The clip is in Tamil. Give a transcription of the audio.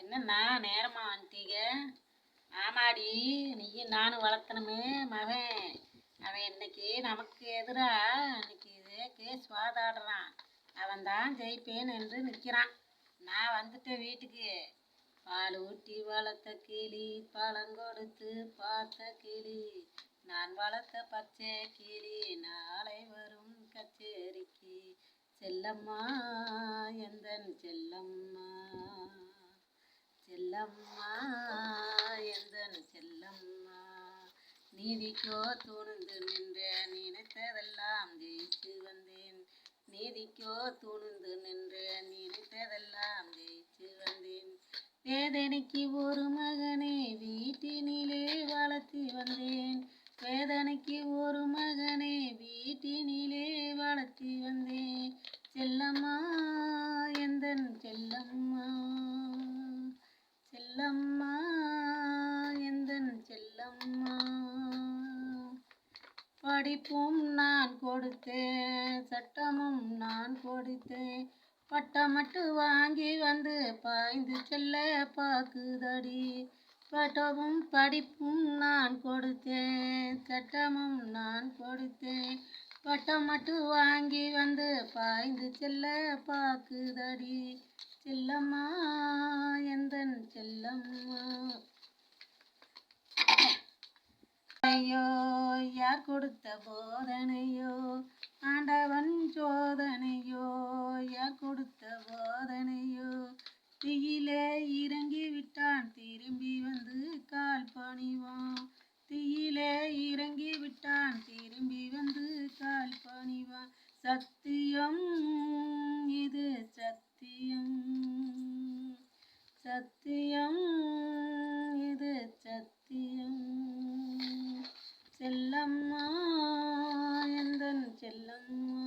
என்னண்ணா நேரமா வந்துட்டீங்க? ஆமாடி, நீயும் நானும் வளர்த்தணுமே மகன். அவன் இன்னைக்கு நமக்கு எதிரா இன்னைக்கு இதே கேஸ் வாதாடுறான். அவன் தான் ஜெயிப்பேன் என்று நிற்கிறான். நான் வந்துட்டேன் வீட்டுக்கு. பால் ஊட்டி வளர்த்த கிளி, பழங்கொடுத்து பார்த்த கிளி, நான் வளர்த்த பச்சை கிளி நாளை வரும் கச்சேரிக்கு. செல்லம்மா எந்தன் செல்லம்மா, செல்லம்மா எந்தன் செல்லம்மா, நீதிக்கோ துணிந்து நின்ற நினைத்ததெல்லாம் ஜெயிச்சு வந்தேன். நீதிக்கோ துணிந்து நின்ற நினைத்ததெல்லாம் ஜெயிச்சு வந்தேன். வேதனைக்கு ஒரு மகனை வீட்டினிலே வளர்த்தி வந்தேன். வேதனைக்கு ஒரு மகனை வீட்டினிலே வளர்த்தி வந்தேன். செல்லம்மா எந்தன் செல்லம்மா, செல்லம்மா எந்தன் செல்லம்மா. படிப்பும் நான் கொடுத்தேன், சட்டமும் நான் கொடுத்தேன். பட்டம் மட்டும் வாங்கி வந்து பாய்ந்து செல்ல பாக்குதடி. படிப்பும் நான் கொடுத்தேன், சட்டமும் நான் கொடுத்தேன். பட்டம் மட்டும் வாங்கி வந்து பாய்ந்து செல்ல பாக்குதடி. செல்லம்மா எந்தன் செல்லம்மா. ஐயோ யார் கொடுத்த போதனையோ, ஆண்டவன் சோதனையோ, யார் கொடுத்த போதனையோ. தீயிலே இறங்கி விட்டான் திரும்பி வந்து கால் பணிவான். தீயிலே இறங்கி விட்டான் திரும்பி வந்து கால் பணிவான். சத்தியம் இது சத்தியம், சத்தியம் இது சத்தியம். செல்லம்மா எந்தன் செல்லம்மா.